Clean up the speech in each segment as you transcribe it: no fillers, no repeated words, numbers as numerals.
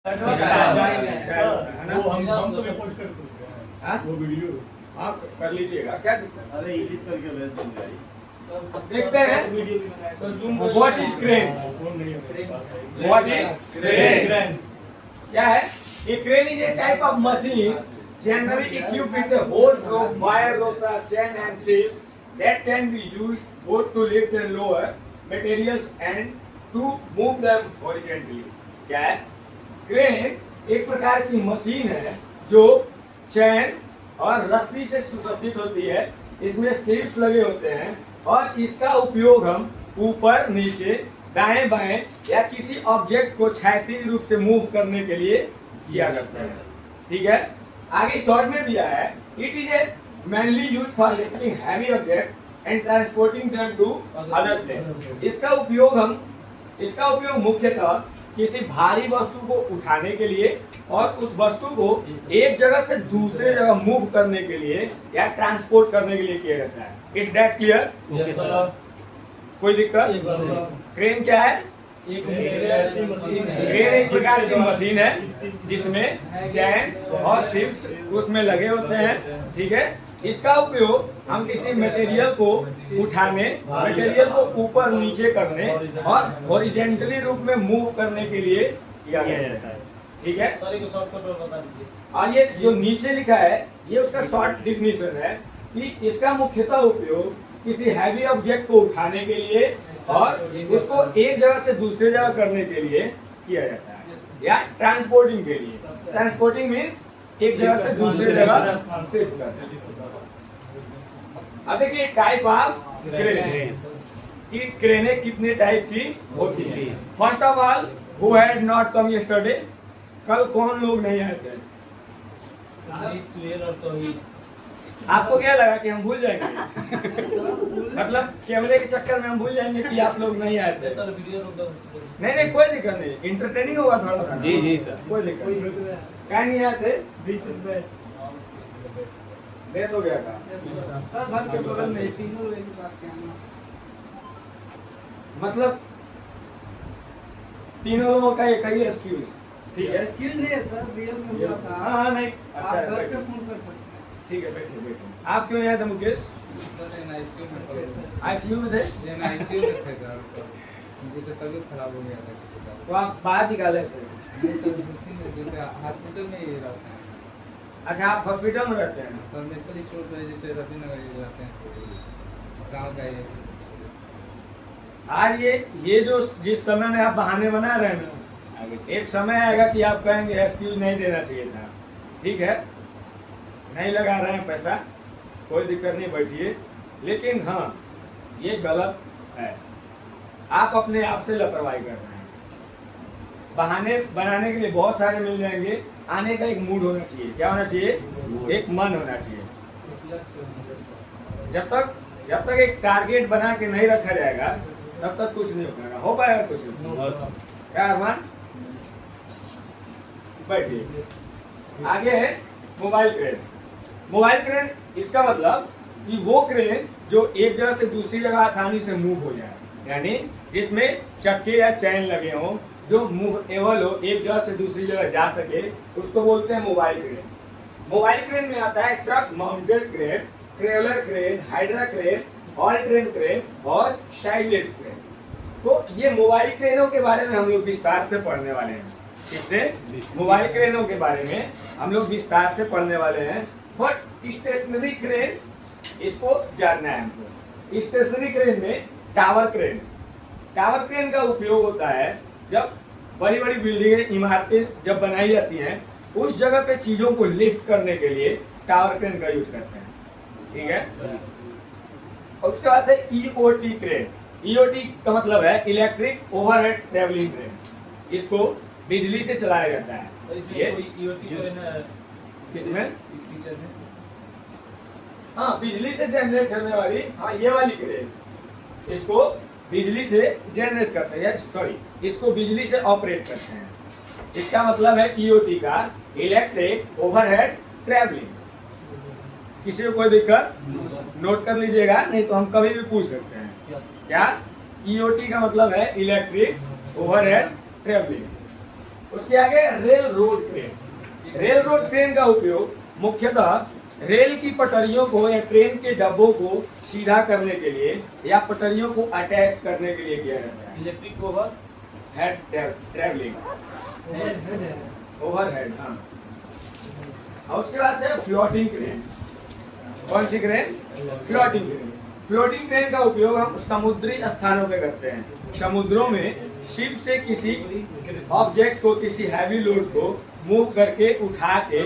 हम सब पोस्ट कर सकते हैं वो वीडियो आप कर लीजिएगा, क्या दिक्कत? अरे एडिट करके भेज दूंगा। देखते हैं तो what is crane? What is crane? क्या है? A crane is a type of machine generally equipped with a hose, rope, wire, rotor, chain and shifts that can be used both to lift and lower materials and to move them horizontally. क्या है? Crane एक प्रकार की machine है जो चैन और रस्सी से सुसज्जित होती है। इसमें शिफ्ट्स लगे होते हैं और इसका उपयोग हम ऊपर नीचे दाएं बाएं या किसी ऑब्जेक्ट को क्षैतिज रूप से मूव करने के लिए किया जाता है। ठीक है, आगे शॉर्ट में दिया है it is a mainly use for lifting heavy object and transporting them to other place. इसका उपयोग मुख्यतः किसी भारी वस्तु को उठाने के लिए और उस वस्तु को एक जगह से दूसरे जगह मूव करने के लिए या ट्रांसपोर्ट करने के लिए किया जाता है। Is that clear? कोई दिक्कत? क्रेन क्या है? क्रेन एक प्रकार की मशीन है जिसमें चैन और शिफ्ट्स उसमें लगे होते हैं। ठीक है, इसका उपयोग हम किसी मटेरियल को उठाने, मटेरियल को ऊपर नीचे करने और हॉरिजॉन्टली रूप में मूव करने के लिए किया जाता है। ठीक है, और ये जो नीचे लिखा है ये उसका शॉर्ट डिफिनीशन है कि इसका मुख्यतः उपयोग किसी हैवी ऑब्जेक्ट को उठाने के लिए और उसको एक जगह से दूसरे जगह करने के लिए किया जाता है या ट्रांसपोर्टिंग के लिए। ट्रांसपोर्टिंग मीन्स एक जगह से दूसरे जगह शिफ्ट करना। अब देखिए टाइप ऑफ क्रेन कि क्रेनें कितने टाइप की होती हैं। First of all, who had not come yesterday? कल कौन लोग नहीं आए थे? आपको क्या लगा कि हम भूल जाएंगे? मतलब कैमरे के चक्कर में हम भूल जाएंगे कि आप लोग नहीं आए थे? नहीं, कोई दिक्कत नहीं, इंटरटेनिंग होगा थोड़ा सा। जी सर, कोई दिक्कत नहीं। क्या नहीं आए थे? 20 रुपए डेथ हो गया था सर, घर के बगल में तीनों लोगों के पास क्या नाम? मतलब तीनों लोगों का एक ही एक्सक्यूज। ठीक है, एक्सक्यूज नहीं है सर, रियल में हुआ था। हाँ नहीं, अच्छा आप है, घर पे बैठो। फोन कर सकते हैं। ठीक है, बैठिए। आप क्यों नहीं आए थे मुकेश? आईसीयू में थे? आईसीयू में थे सर, जैसे तबीयत खराब हो गया था किसी का। तो आप बाहर निकाले थे? नहीं सर, उसी में जैसे हॉस्पिटल में ही रहते हैं अच्छा, आप हॉस्पिटल में रहते हैं? सर। मेडिकल स्टोर पे जैसे रफीनगर ही रहते हैं, गाँव का ये। आज ये जो जिस समय में आप बहाने बना रहे हैं ना, एक समय आएगा कि आप कहेंगे एक्सक्यूज नहीं देना चाहिए था। ठीक है, नहीं लगा रहे हैं पैसा, कोई दिक्कत नहीं, बैठिए। लेकिन हाँ, ये गलत है, आप अपने आप से लापरवाही कर रहे हैं। बहाने बनाने के लिए बहुत सारे मिल जाएंगे, आने का एक मूड होना चाहिए। क्या होना चाहिए? एक मन होना चाहिए। जब तक एक टारगेट बना के नहीं रखा जाएगा तब तक कुछ नहीं हो पाएगा कुछ नहीं। क्या अरमान? बैठिए। आगे है मोबाइल क्रेन। मोबाइल क्रेन इसका मतलब कि वो क्रेन जो एक जगह से दूसरी जगह आसानी से मूव हो जाए, यानी जिसमें चक्के या चैन लगे हों, जो मूवेबल हो, एक जगह से दूसरी जगह जा सके, उसको बोलते हैं मोबाइल क्रेन। मोबाइल क्रेन में आता है truck mounted crane, traveller crane, hydra crane, all train crane और साइलेंट क्रेन। तो ये मोबाइल क्रेनों के बारे में हम लोग विस्तार से पढ़ने वाले हैं। इससे मोबाइल क्रेनों के बारे में हम लोग विस्तार से पढ़ने वाले हैं। बट स्टेशनरी क्रेन, इसको जानना है हमको। स्टेशनरी क्रेन में टावर क्रेन का उपयोग होता है जब बड़ी बड़ी बिल्डिंगें, इमारतें जब बनाई जाती हैं, उस जगह पे चीजों को लिफ्ट करने के लिए टावर क्रेन का यूज करते हैं। ठीक है, और उसके बाद से ईओटी क्रेन। ईओटी का मतलब है इलेक्ट्रिक ओवरहेड ट्रेवलिंग क्रेन। इसको बिजली से चलाया जाता है। ये किसमें? हाँ, बिजली से जनरेट करने वाली, हाँ ये वाली क्रेन, इसको बिजली से जनरेट करते हैं, सॉरी, इसको बिजली से ऑपरेट करते हैं। इसका मतलब है ईओटी का इलेक्ट्रिक ओवरहेड ट्रैवलिंग। किसी को कोई दिक्कत? नोट कर लीजिएगा, नहीं तो हम कभी भी पूछ सकते हैं। क्या? ईओटी का मतलब है इलेक्ट्रिक ओवरहेड ट्रैवलिंग। उसके आगे rail road crane. Rail road crane का उपयोग मुख्यतः रेल की पटरियों को या ट्रेन के डब्बों को सीधा करने के लिए या पटरियों को अटैच करने के लिए किया जाता है। Electric overhead travelling overhead, हाँ। और उसके बाद से फ्लोटिंग क्रेन। कौन सी crane? Floating crane. Floating crane का उपयोग हम समुद्री स्थानों पे करते हैं। समुद्रों में शिप से किसी ऑब्जेक्ट को, किसी हैवी लोड को मूव करके उठा के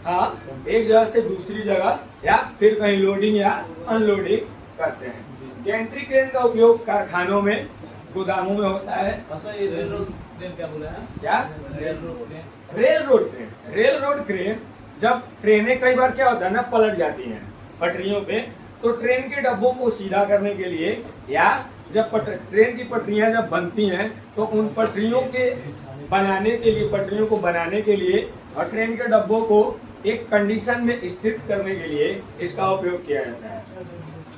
हाँ एक जगह से दूसरी जगह या फिर कहीं लोडिंग या अनलोडिंग करते हैं। गैंट्री क्रेन का उपयोग कारखानों में, गोदामों में होता है। ये रेल रोड ट्रेन क्या बोला है? क्या? Rail road train. Rail road crane. Rail road crane, जब ट्रेनें कई बार क्या होता है ना, पलट जाती हैं पटरियों पे, तो ट्रेन के डब्बों को सीधा करने के लिए या जब ट्रेन की पटरियां जब बनती हैं तो उन पटरियों के बनाने के लिए, पटरियों को बनाने के लिए और ट्रेन के डब्बों को एक कंडीशन में स्थिर करने के लिए इसका उपयोग किया जाता है।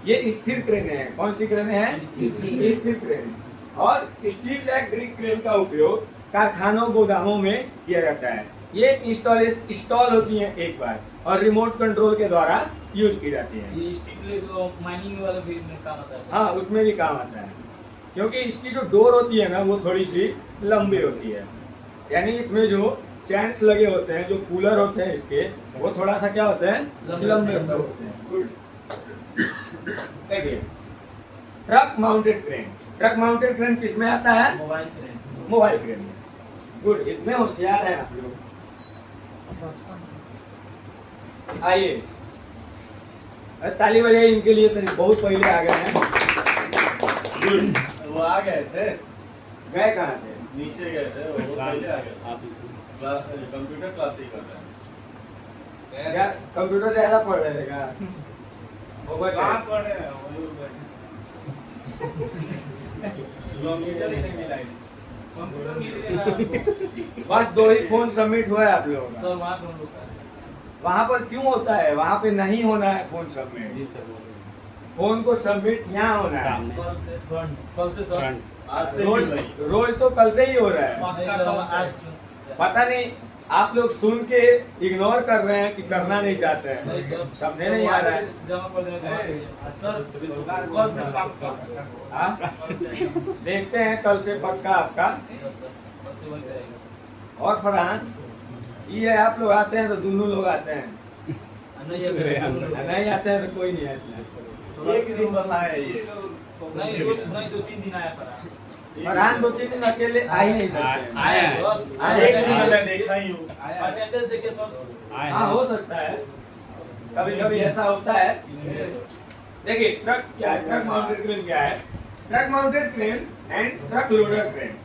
ये स्थिर क्रेनें हैं। कौन सी क्रेनें हैं? स्थिर क्रेनें। और स्टील इलेक्ट्रिक क्रेन का उपयोग कारखानों, गोदामों में किया जाता है। ये इंस्टॉल होती हैं एक बार और रिमोट कंट्रोल के द्वारा यूज की जाती है। ये स्टील माइनिंग वाला भी काम आता है। हाँ, उसमें भी काम आता है, क्योंकि इसकी जो डोर होती है ना वो थोड़ी सी लंबी होती है। यानी इसमें जो चैन्स लगे होते हैं, जो कूलर होते हैं इसके, वो थोड़ा सा क्या होते हैं, लंबे होते हैं। गुड। देखिए, truck mounted crane. Truck mounted crane किसमें आता है? Mobile crane. मोबाइल क्रेन में। गुड, इतने होशियार हैं आप लोग। आइए, ताली बजाइए इनके लिए, तो बहुत पहले आ गए हैं। गुड। वो आ गए थे, गए कहाँ थे? नीचे गए थे, वो पहले आ गए। कंप्यूटर क्लास ही कर रहे हैं। क्या कंप्यूटर ज्यादा पढ़ रहे थे क्या? मोबाइल कहाँ पढ़े हैं? वही कंप्यूटर ही नहीं मिला है। कंप्यूटर मिल गया। बस 2 ही फोन सबमिट हुआ है आप लोगों का। सर वहाँ कौन होता है? वहाँ पर क्यों होता है? वहाँ पे नहीं होना है फोन सबमिट। जी सर। फोन को सबमिट यहाँ होना है। कल से फ्रंट, कल से सर। आज से रोज ही भाई। रोज तो कल से ही हो रहा है। नहीं सर, हम आज पता नहीं आप लोग सुन के इग्नोर कर रहे हैं कि करना नहीं चाहते नहीं हैं। सर, समझे नहीं आ रहा है। जमा कर देंगे सर। कल से पक्का। हाँ? देखते हैं कल से पक्का आपका। कल से वही करेगा। और फरहान, ये आप लोग आते हैं तो दोनों लोग आते हैं, नहीं आते हैं तो कोई नहीं आता। एक दिन बस आए ये। नहीं 2-3 दिन आया पर फरहान 2-3 दिन अकेले आ ही नहीं सकते। आया सर। आया एक है। दिन मैं देखा ही हूँ। अटेंडेंस देखिए सर। हाँ, हो सकता है, कभी कभी ऐसा होता है। देखिए, ट्रक क्या है? ट्रक माउंटेड क्रेन क्या है? Truck mounted crane and truck loader crane.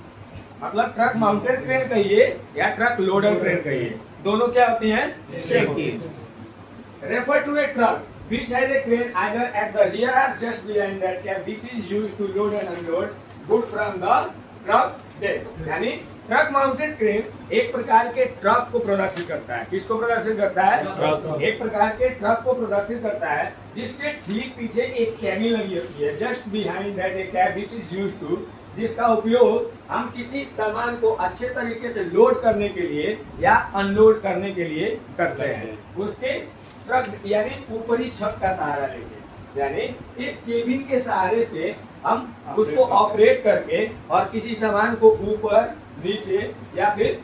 मतलब ट्रक माउंटेड क्रेन कहिए या ट्रक लोडर क्रेन कहिए, दोनों क्या होती हैं? सेम होती हैं। Refer to a truck which has a crane either at the rear or just behind that cab which is used to load and unload goods from the truck bed। यानी truck mounted crane एक प्रकार के truck को प्रदर्शित करता है। किसको प्रदर्शित करता है? ट्रक। एक प्रकार के ट्रक को प्रदर्शित करता है जिसके ठीक पीछे एक कैबिन लगी होती है, just behind that a cab which is used to, जिसका उपयोग हम किसी सामान को अच्छे तरीके से लोड करने के लिए या अनलोड करने के लिए करते हैं। उसके ट्रक यानी ऊपरी छत का सहारा लेके, यानी इस केबिन के सहारे से हम उसको ऑपरेट करके और किसी सामान को ऊपर, नीचे या फिर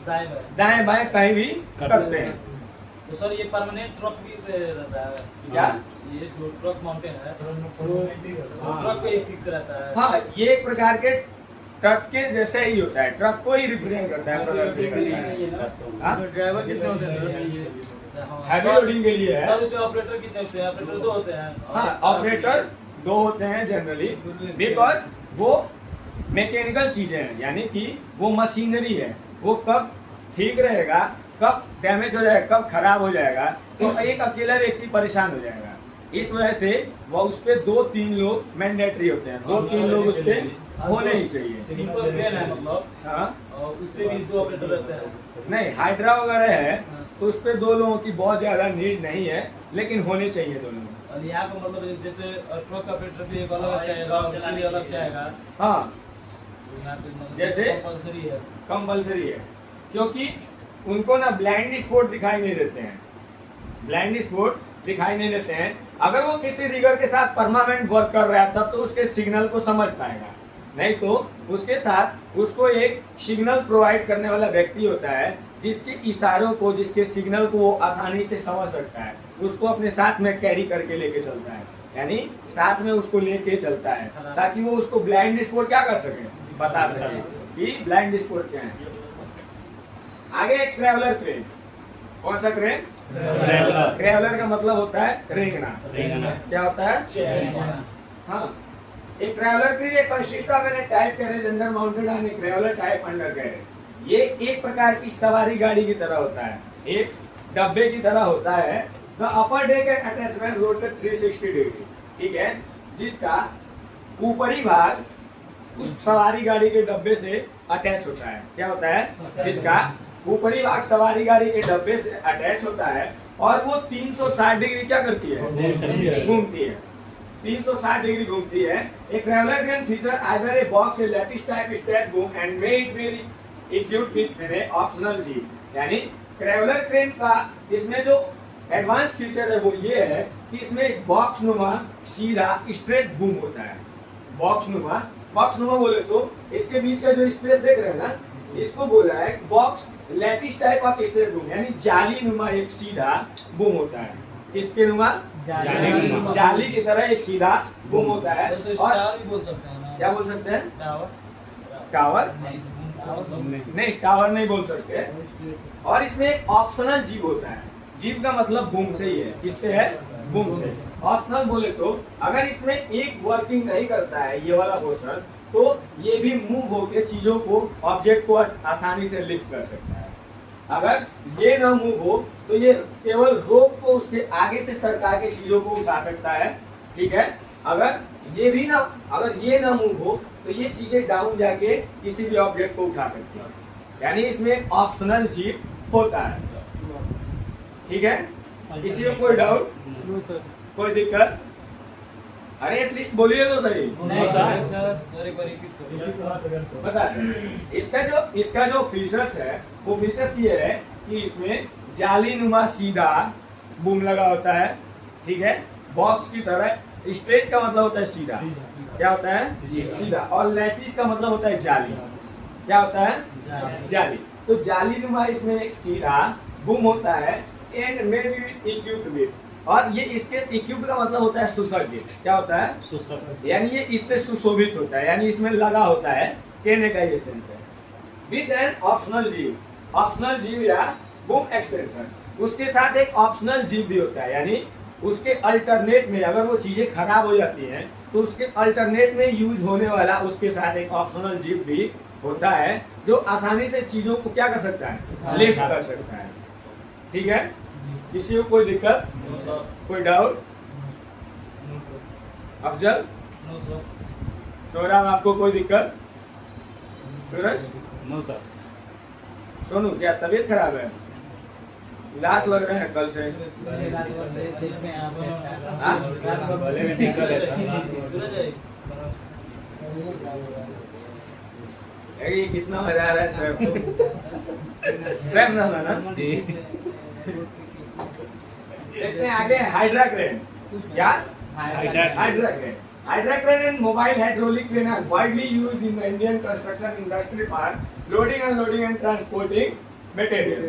दाएं बाएं कहीं भी करते हैं। तो सर ये परमानेंट ट्रक भी रहता है क्या? ये जो ट्रक माउंटेन है ट्रक पे ही फिक्स रहता है। हाँ, ये एक प्रकार के ट्रक के जैसे ही होता है, ट्रक को ही रिप्रेजेंट करता है, प्रदर्शित करता है। हाँ? ड्राइवर कितने होते हैं हैवी लोडिंग के लिए है। सर उसमें ऑपरेटर कितने होते हैं? ऑपरेटर 2 होते हैं। हाँ, ऑपरेटर 2 होते हैं जनरली, बिकॉज वो मैकेनिकल चीजें हैं, यानी कि वो मशीनरी है। वो कब ठीक रहेगा, कब डैमेज हो जाएगा, कब खराब हो जाएगा, तो एक अकेला व्यक्ति परेशान हो जाएगा। इस वजह से वो उस पे 2-3 लोग मैंडेटरी होते हैं। 2-3 लोग उस पे होने ही चाहिए। सिंपल क्रेन है मतलब। हाँ, और उस पे भी 2 ऑपरेटर रहते हैं। नहीं, हाइड्रा वगैरह है तो उस पे 2 लोगों की बहुत ज्यादा नीड नहीं है, लेकिन होने चाहिए 2 लोग। और यहाँ पे मतलब जैसे ट्रक ऑपरेटर भी एक अलग चाहेगा, उसके अलग चाहेगा। हाँ, तो यहाँ पे मतलब जैसे? कंपल्सरी है। कंपल्सरी है। क्योंकि उनको ना ब्लाइंड स्पॉट दिखाई नहीं देते हैं, ब्लाइंड स्पॉट दिखाई नहीं देते हैं। अगर वो किसी रिगर के साथ परमानेंट वर्क कर रहा है तब तो उसके सिग्नल को समझ पाएगा, नहीं तो उसके साथ उसको एक सिग्नल प्रोवाइड करने वाला व्यक्ति होता है जिसके इशारों को, जिसके सिग्नल को वो आसानी से समझ सकता है, उसको अपने साथ में कैरी करके लेके चलता है, यानी साथ में उसको लेके चलता है ताकि वो उसको ब्लाइंड स्पॉट क्या कर सके, बता सके कि ब्लाइंड स्पॉट क्या है। आगे एक ट्रैवलर क्रेन। कौन सा क्रेन? ट्रैवलर का मतलब होता है रेंगना। क्या होता है? हाँ, एक ट्रैवलर क्रेन एक consist of an type carriage under mounted on a traveller type under carriage. ये एक प्रकार की सवारी गाड़ी की तरह होता है, एक डब्बे की तरह होता है। The upper deck and attachment rotate 360 degree, ठीक है, जिसका ऊपरी भाग उस सवारी गाड़ी के डब्बे से अटैच होता है। क्या होता है? जिसका ऊपरी भाग सवारी गाड़ी के डब्बे से अटैच होता है और वो 360 डिग्री क्या करती है? घूमती है। 360 डिग्री घूमती है। एक traveller can feature either a box A lattice type step boom and may it be equipped with an optional jeep. यानी ट्रैवलर क्रेन का इसमें जो एडवांस फीचर है वो ये है कि इसमें बॉक्स नुमा सीधा स्ट्रेट बूम होता है। बॉक्स नुमा बोले तो इसके बीच का जो स्पेस देख रहे हैं ना, इसको बोला है box lattice type of straight boom, यानी जाली नुमा एक सीधा बूम होता है। किसके नुमा? जाली की तरह एक सीधा बूम होता है। और भी बोल सकते हैं ना? क्या बोल सकते हैं? टावर नहीं, टावर नहीं बोल सकते। और इसमें एक ऑप्शनल जीप होता है। जीप का मतलब बूम से ही है। किससे है? बूम से। ऑप्शनल बोले तो अगर इसमें एक वर्किंग नहीं करता है ये वाला पोर्शन, तो ये भी मूव होकर चीजों को, ऑब्जेक्ट को आसानी से लिफ्ट कर सकता है। अगर ये ना मूव हो तो ये केवल रोप को उसके आगे से सरका के चीजों को उठा सकता है, ठीक है। अगर ये ना मूव हो तो ये चीजें डाउन जाके किसी भी ऑब्जेक्ट को उठा सकती है। यानी इसमें ऑप्शनल जीप होता है, ठीक है। किसी को कोई डाउट, कोई दिक्कत? अरे एटलीस्ट बोलिए तो सही। बता, इसका जो फीचर्स है वो फीचर्स ये है कि इसमें जाली नुमा सीधा बूम लगा होता है, ठीक है। बॉक्स की तरह स्ट्रेट का मतलब होता है सीधा। क्या होता है? सीधा। और लैटिस का मतलब होता है जाली। क्या होता है? जाली। तो जाली नुमा इसमें एक सीधा बूम होता है and may be equipped with, और ये इसके इक्विप्ड का मतलब होता है सुसज्जित। क्या होता है? सुसज्जित, यानी ये इससे सुशोभित होता है, यानी इसमें लगा होता है, कहने का ये सेंस है। विद एन ऑप्शनल जीव या बूम एक्सटेंशन, उसके साथ एक ऑप्शनल जीव भी होता है, यानी उसके अल्टरनेट में अगर वो चीजें खराब हो जाती हैं तो उसके अल्टरनेट में यूज होने वाला उसके साथ एक ऑप्शनल जीव भी होता है जो आसानी से चीजों को क्या कर सकता है? लिफ्ट कर सकता है, ठीक है। किसी को कोई दिक्कत, कोई डाउट? अफजल, सोहराब, आपको कोई दिक्कत? सूरज? No sir. सोनू, क्या तबीयत खराब है? उदास लग रहे हैं कल से। हाँ? ये कितना मजा आ रहा है स्वयं ना। देखते हैं आगे। Hydra crane. क्या? Hydra crane and mobile hydraulic crane are widely used in the Indian construction industry for loading, unloading and transporting material.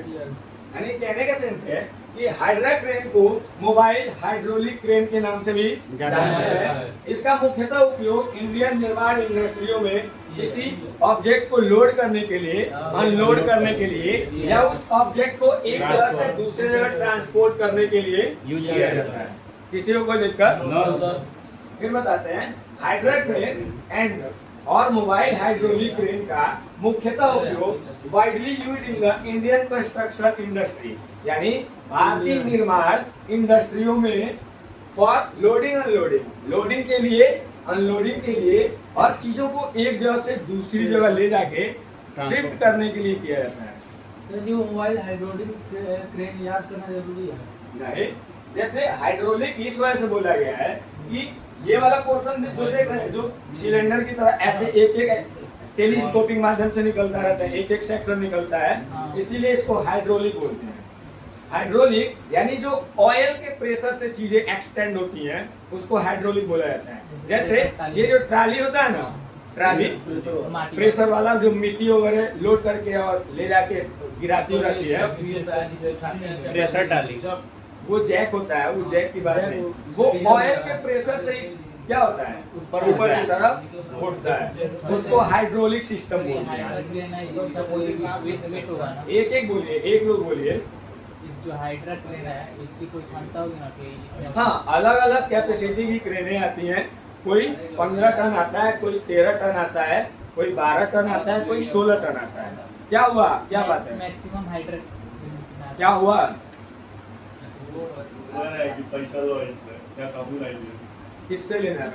यानी कहने का सेंस है कि हाइड्रा क्रेन को मोबाइल हाइड्रोलिक क्रेन के नाम से भी जानते हैं। इसका मुख्यतः उपयोग इंडियन निर्माण इंडस्ट्रियों में किसी ऑब्जेक्ट को लोड करने के लिए, अनलोड करने के लिए, या उस ऑब्जेक्ट को एक जगह से दूसरी जगह ट्रांसपोर्ट करने के लिए यूज किया जाता है। किसी को कोई दिक्कत? फिर बताते हैं। हाइड्रा क्रेन एंड और मोबाइल हाइड्रोलिक क्रेन का मुख्यतः उपयोग widely used in the Indian construction industry, यानी भारतीय निर्माण इंडस्ट्रियों में फॉर लोडिंग, अनलोडिंग, लोडिंग के लिए, अनलोडिंग के लिए, और चीजों को एक जगह से दूसरी जगह ले जाके शिफ्ट करने के लिए किया जाता है। सर, ये मोबाइल हाइड्रोलिक क्रेन याद करना जरूरी है? नहीं, जैसे हाइड्रोलिक इस वजह से बोला गया है कि ये वाला पोर्शन जो देख रहे हैं, जो सिलेंडर की तरह ऐसे एक एक टेलीस्कोपिक माध्यम से निकलता रहता है, एक एक सेक्शन निकलता है, इसीलिए इसको हाइड्रोलिक बोलते हैं। हाइड्रोलिक यानी जो ऑयल के प्रेशर से चीजें एक्सटेंड होती हैं उसको हाइड्रोलिक बोला जाता है। जैसे ये जो ट्राली होता है ना, ट्राली प्रेशर वाला जो मिट्टी वगैरह लोड करके और ले जाके गिराती रहती है, प्रेशर डाली वो जैक होता है, वो जैक की बात नहीं, वो ऑयल के प्रेशर से ही क्या होता है ऊपर की तरफ उठता है, उसको हाइड्रोलिक सिस्टम बोलते हैं। एक एक बोलिए, एक लोग बोलिए। जो हाइड्रा क्रेन है इसकी कोई क्षमता होगी ना कि हाँ, अलग अलग कैपेसिटी की क्रेनें आती हैं। कोई 15 टन आता है, कोई 13 टन आता है, कोई 12 टन आता है, कोई 16 टन आता है। क्या हुआ, क्या बात है, मैक्सिमम हाइड्रा क्या हुआ? बरं आहे की पैसा जो व्हायचा त्या काबू राहिली किससे लेना है?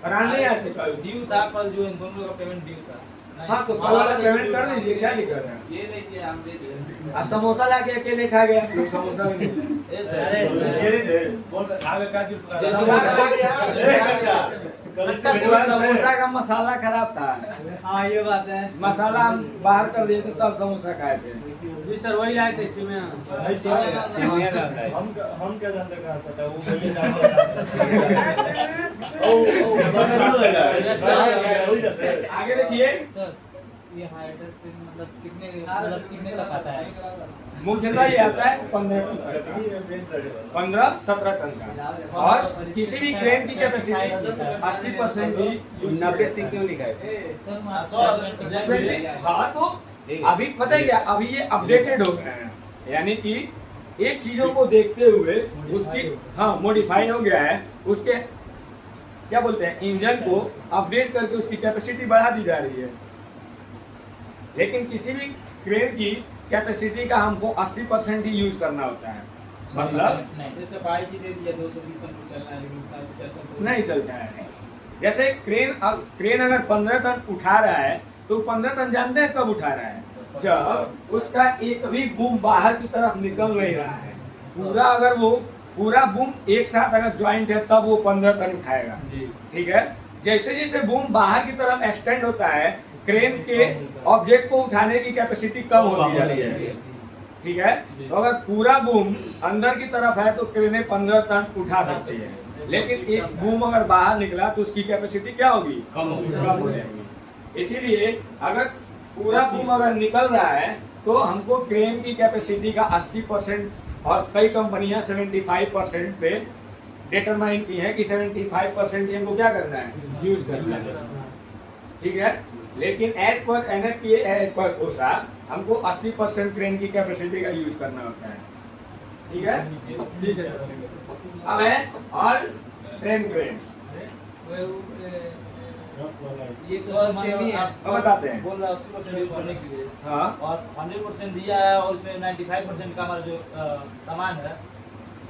कराने आते कल। ड्यू था कल, जो इन दोनों का पेमेंट ड्यू था। हाँ तो कल वाला पेमेंट कर दीजिए, क्या दिक्कत है? ये नहीं किया, हम दे दिए। आज समोसा लाके अकेले खा गया, समोसा भी नहीं। ए अरे सर, बोल आगे का जो समोसा का मसाला खराब था। हाँ ये बात है। मसाला हम बाहर कर दिए थे तब समोसा खाए थे। जी सर वही लाए थे चिमिया। हम क्या जानते कहाँ से था वो बोलिए जानते कहाँ से आगे देखिए, सर ये हाइड्रा क्रेन मतलब कितने तक आता है? मुख्यतः ये आता है 15-17 टन का। और किसी भी क्रेन की कैपेसिटी 80% भी 90 से क्यों लिखा है? सर हाँ तो अभी पता है क्या, अभी ये अपडेटेड हो गए हैं, यानी कि एक चीजों को देखते हुए उसकी हाँ मॉडिफाई हो गया है, उसके क्या बोलते हैं इंजन को अपडेट करके उसकी कैपेसिटी बढ़ा दी जा रही है। लेकिन किसी भी क्रेन की कैपेसिटी का हमको 80% ही यूज करना होता है, मतलब जैसे बाइक ही दे दिया 220 हमको चलना है, लेकिन उतना चलता तो नहीं चलता है। जैसे क्रेन अगर 15 टन उठा रहा है तो 15 टन जानते हैं कब उठा रहा है? जब उसका एक भी बूम बाहर की तरफ निकल नहीं रहा है। पूरा अगर वो पूरा बूम एक साथ अगर ज्वाइंट है तब वो 15 टन उठाएगा। ठीक है, जैसे जैसे बूम बाहर की तरफ एक्सटेंड होता है क्रेन के ऑब्जेक्ट को उठाने की कैपेसिटी कम होती जाती है। ठीक है, तो अगर पूरा बूम अंदर की तरफ है तो क्रेनें 15 टन उठा सकती है, लेकिन एक बूम अगर बाहर निकला तो उसकी कैपेसिटी क्या होगी? कम हो जाएगी। इसीलिए अगर पूरा बूम अगर निकल रहा है तो हमको क्रेन की कैपेसिटी का 80% और कई कंपनियां 75% पे डिटरमाइन की है कि 75% हमको क्या करना है, यूज करना है। ठीक है, लेकिन as per NFPA as per OSHA हमको 80% क्रेन की कैपेसिटी का यूज करना होता है। ठीक है, अब है ऑल ट्रेन क्रेन, ये तो सेमी है। अब बताते हैं। बोल रहा 80% यूज करने के लिए, हाँ और 100% दिया है और उसमें 95% का हमारा जो सामान है,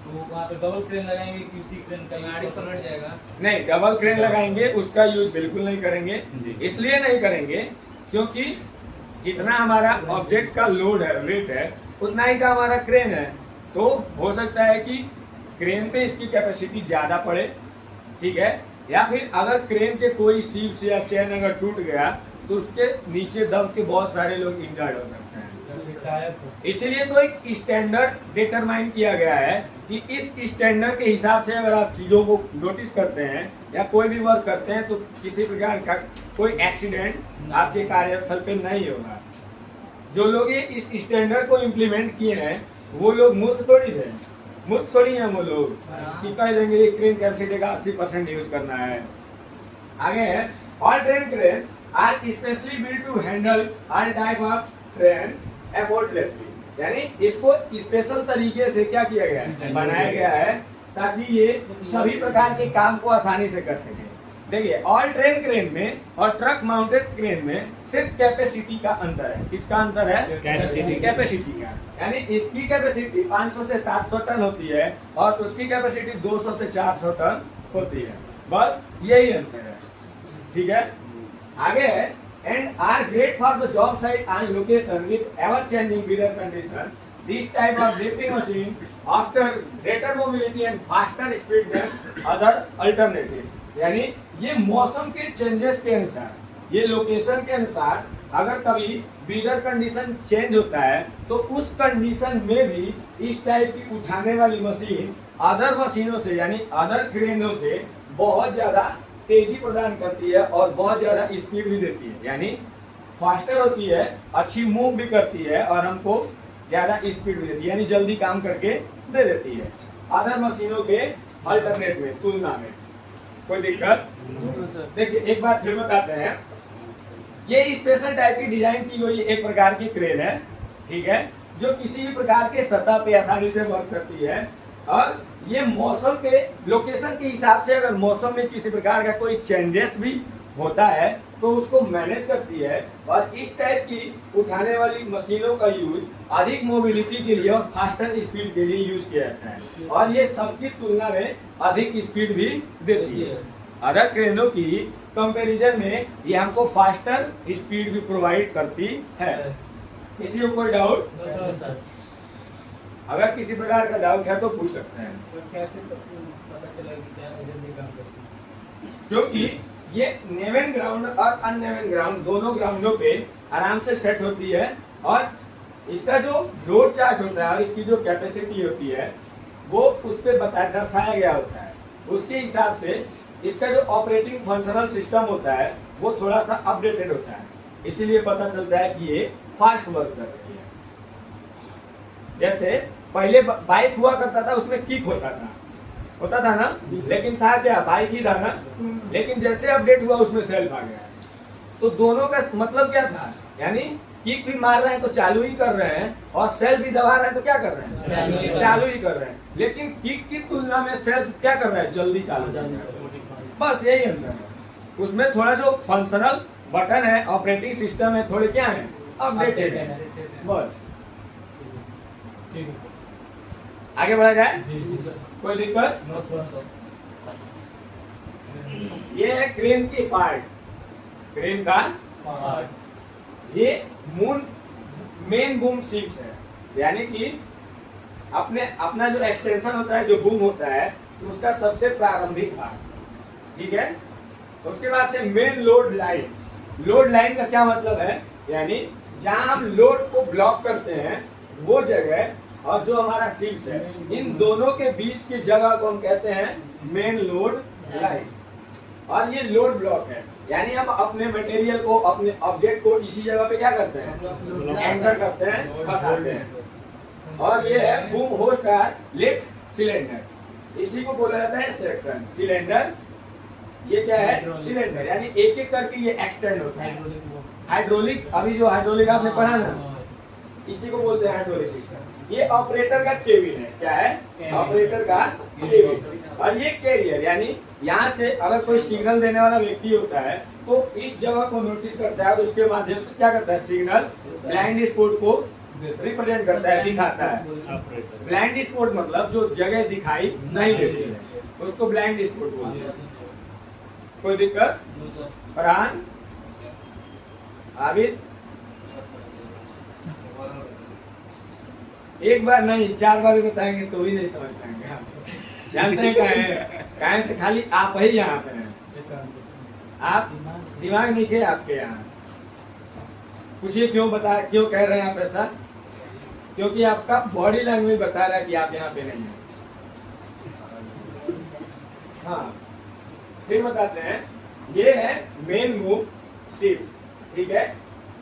तो वहाँ पे डबल क्रेन लगाएंगे कि उसी क्रेन का गाड़ी पलट जाएगा? नहीं, डबल क्रेन लगाएंगे उसका यूज बिल्कुल नहीं करेंगे। इसलिए नहीं करेंगे क्योंकि जितना हमारा ऑब्जेक्ट का लोड है, वेट है, उतना ही का हमारा क्रेन है। तो हो सकता है कि क्रेन पे इसकी कैपेसिटी ज़्यादा पड़े, ठीक है, या फिर अगर क्रेन के कोई सीप्स या चेन अगर टूट गया तो उसके नीचे दब के बहुत सारे लोग इंजर्ड हो सकते हैं। इसीलिए तो एक स्टैंडर्ड डिटरमाइन किया गया है कि इस स्टैंडर्ड के हिसाब से अगर आप चीज़ों को नोटिस करते हैं या कोई भी वर्क करते हैं तो किसी प्रकार का कोई एक्सीडेंट आपके कार्यस्थल पे नहीं होगा। जो लोग ये इस स्टैंडर्ड को इम्प्लीमेंट किए हैं वो लोग मूर्ख थोड़ी थे, मूर्ख थोड़ी हैं वो लोग कि कह देंगे ये क्रेन कैपेसिटी का 80% यूज करना है। आगे है all train cranes are specially built to handle all type of train effortlessly, यानी इसको स्पेशल तरीके से क्या किया गया है, बनाया गया है ताकि ये सभी प्रकार के काम को आसानी से कर सके। देखिए ऑल ट्रेन क्रेन में और ट्रक माउंटेड क्रेन में सिर्फ कैपेसिटी का अंतर है। किसका अंतर है? कैपेसिटी का, यानी इसकी कैपेसिटी 500 से 700 टन होती है और उसकी कैपेसिटी 200 से 400 टन होती है, बस यही अंतर है। ठीक है, आगे है and are great for the job site and location with ever changing weather condition. This type of lifting machine after greater mobility and faster speed than other alternatives. यानी ये मौसम के चेंजेस के अनुसार, ये लोकेशन के अनुसार अगर कभी वेदर कंडीशन चेंज होता है तो उस कंडीशन में भी इस टाइप की उठाने वाली मशीन अदर मशीनों से यानी अदर क्रेनों से बहुत ज़्यादा तेजी प्रदान करती है और बहुत ज़्यादा स्पीड भी देती है, यानी फास्टर होती है, अच्छी मूव भी करती है और हमको ज़्यादा स्पीड भी देती है, यानी जल्दी काम करके दे देती है अदर मशीनों के अल्टरनेट में, तुलना में। कोई दिक्कत? देखिए एक बात फिर बताते हैं, ये स्पेशल टाइप की डिजाइन की हुई एक प्रकार की क्रेन है, ठीक है, जो किसी भी प्रकार के सतह पे आसानी से वर्क करती है और ये मौसम के लोकेशन के हिसाब से अगर मौसम में किसी प्रकार का कोई चेंजेस भी होता है तो उसको मैनेज करती है। और इस टाइप की उठाने वाली मशीनों का यूज अधिक मोबिलिटी के लिए और फास्टर स्पीड के लिए यूज किया जाता है और ये सबकी तुलना में अधिक स्पीड भी देती है। अदर क्रेनों की कंपैरिजन में ये हमको फास्टर स्पीड भी प्रोवाइड करती है। किसी को कोई डाउट? अगर किसी प्रकार का डाउट है तो पूछ सकते हैं। तो कैसे पता चला कि क्या जल्दी काम करती है? क्योंकि ये नेवन ग्राउंड और अननेवन ग्राउंड दोनों ग्राउंडों पे आराम से सेट होती है और इसका जो लोड चार्ट होता है और इसकी जो कैपेसिटी होती है वो उस पर दर्शाया गया होता है। उसके हिसाब से इसका जो ऑपरेटिंग फंक्शनल सिस्टम होता है वो थोड़ा सा अपडेटेड होता है, इसीलिए पता चलता है कि ये फास्ट वर्क कर रही है। जैसे पहले बाइक हुआ करता था, उसमें किक होता था ना, लेकिन था क्या, बाइक ही था ना, लेकिन जैसे अपडेट हुआ उसमें सेल्फ आ गया। तो दोनों का मतलब क्या था, यानी किक भी मार रहे हैं तो चालू ही कर रहे हैं और सेल्फ भी दबा रहे हैं तो क्या कर रहे हैं, चालू ही कर रहे हैं। लेकिन किक की तुलना में सेल्फ क्या कर रहा है, जल्दी चालू कर रहा है। बस यही अंतर है। उसमें थोड़ा जो फंक्शनल बटन है, ऑपरेटिंग सिस्टम है, थोड़े क्या है, अपडेटेड है। बस आगे बढ़ा जाए, कोई दिक्कत? ये है क्रेन की पार्ट, क्रेन का ये मेन बूम शीट्स है, यानी कि अपना जो एक्सटेंशन होता है, जो बूम होता है, उसका सबसे प्रारंभिक भाग, ठीक है। उसके बाद से main load line. Load line का क्या मतलब है, यानी जहां हम लोड को ब्लॉक करते हैं वो जगह और जो हमारा शीट्स है, इन दोनों के बीच की जगह को हम कहते हैं मेन लोड लाइन। और ये लोड ब्लॉक है, यानी हम अपने मटेरियल को, अपने ऑब्जेक्ट को इसी जगह पे क्या करते हैं, एंकर करते हैं, फंसाते हैं। और ये है boom hoist or lift cylinder, इसी को बोला जाता है सेक्शन सिलेंडर। ये क्या है, सिलेंडर, यानी एक एक करके ये एक्सटेंड होता है। हाइड्रोलिक, अभी जो हाइड्रोलिक आपने पढ़ा ना, इसी को बोलते हैं हाइड्रोलिक सिस्टम। ये ऑपरेटर का केबिन है, क्या है, ऑपरेटर का केबिन। और ये कैरियर, यानी यहाँ से अगर कोई सिग्नल देने वाला व्यक्ति होता है तो इस जगह को नोटिस करता है और उसके माध्यम से क्या करता है, सिग्नल ब्लाइंड स्पॉट को रिप्रेजेंट करता है, दिखाता है। ब्लाइंड स्पॉट मतलब जो जगह दिखाई नहीं देती है, उसको ब्लाइंड स्पॉट बोलते हैं। कोई दिक्कत? फरहान, आबिद, एक बार नहीं 4 बार बताएंगे तो भी नहीं समझ पाएंगे आप। जानते हैं कहाँ से खाली आप ही यहाँ पे हैं, आप दिमाग नहीं थे आपके यहाँ। पूछिए क्यों कह रहे हैं आप ऐसा? क्योंकि आपका बॉडी लैंग्वेज बता रहा है कि आप यहाँ पे नहीं हैं। हाँ, फिर बताते हैं, ये है मेन बूम शीट्स, ठीक है,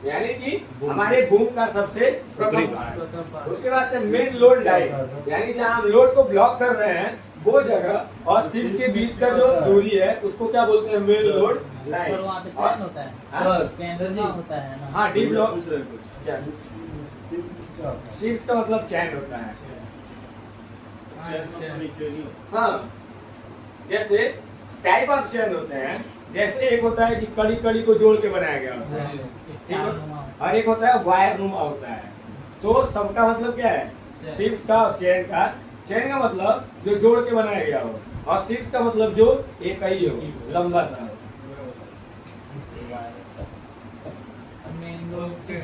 यानी कि हमारे बूम का सबसे प्रथम भाग। उसके बाद से मेन लोड लाइन, यानी जहाँ हम लोड को ब्लॉक कर रहे हैं वो जगह और शिप के बीच का जो दूरी है उसको क्या बोलते हैं, मेन लोड लाइन। और वहाँ पे चैन होता है, चैन होता है ना। हाँ, डी ब्लॉक, शिप्स का मतलब चैन होता है। हाँ, जैसे टाइप ऑफ चैन होते हैं, जैसे एक होता है कि कड़ी कड़ी को जोड़ के बनाया गया होता है, ठीक है, और एक होता है वायर नुमा होता है। तो सबका मतलब क्या है, शिप्स का और चैन का। चैन का मतलब जो जोड़ के बनाया गया हो और शिप्स का मतलब जो एक ही हो, लंबा सा हो।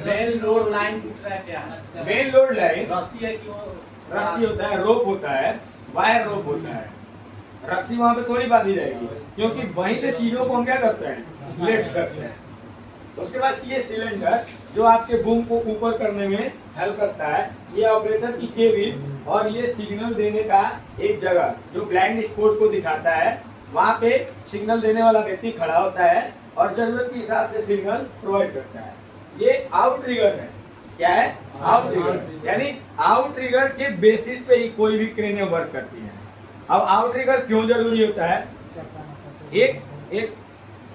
मेन लोड लाइन दूसरा क्या है? मेन लोड लाइन रस्सी है कि वो रस्सी होता है, रोप होता है, वायर रोप होता है। रस्सी वहां पे थोड़ी बांधी जाएगी, क्योंकि वहीं से चीजों को हम क्या करते हैं, लिफ्ट करते हैं। उसके बाद ये सिलेंडर जो आपके बूम को ऊपर करने में हेल्प करता है, ये ऑपरेटर की केबिन और ये सिग्नल देने का एक जगह जो ब्लाइंड स्पॉट को दिखाता है, वहाँ पे सिग्नल देने वाला व्यक्ति खड़ा होता है और जरूरत के हिसाब से सिग्नल प्रोवाइड करता है। ये आउट ट्रिगर है। क्या है? Out trigger. यानी आउट ट्रिगर के बेसिस पे ही कोई भी क्रेन वर्क करती है। अब आउट ट्रिगर क्यों जरूरी होता है? एक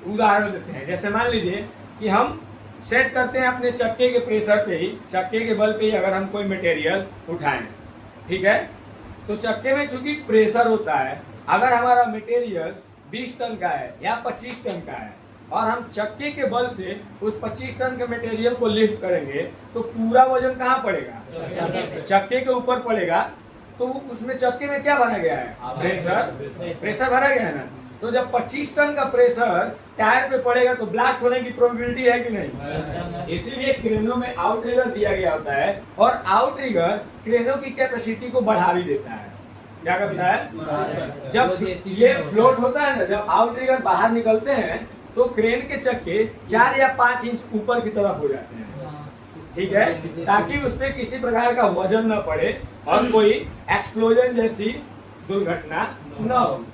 उदाहरण देते हैं। जैसे मान लीजिए कि हम सेट करते हैं अपने चक्के के प्रेशर पे ही, चक्के के बल पे ही अगर हम कोई मटेरियल उठाएं, ठीक है, तो चक्के में चूंकि प्रेशर होता है, अगर हमारा मटेरियल 20 टन का है या 25 टन का है और हम चक्के के बल से उस 25 टन के मटेरियल को लिफ्ट करेंगे तो पूरा वजन कहाँ पड़ेगा? चक्के के ऊपर पड़ेगा। तो उसमें चक्के में क्या भरा गया है? प्रेशर भरा गया है ना। तो जब 25 टन का प्रेशर टायर पे पड़ेगा तो ब्लास्ट होने की प्रोबेबिलिटी है कि नहीं? इसीलिए क्रेनों में आउट ट्रिगर दिया गया होता है और आउट ट्रिगर क्रेनों की कैपेसिटी को बढ़ा भी देता है। क्या करता है? जब ये फ्लोट होता है ना, जब आउट ट्रिगर बाहर निकलते हैं तो क्रेन के चक्के 4 या 5 इंच ऊपर की तरफ हो जाते हैं, ठीक है, ताकि उसपे किसी प्रकार का वजन न पड़े और कोई एक्सप्लोजन जैसी दुर्घटना न हो।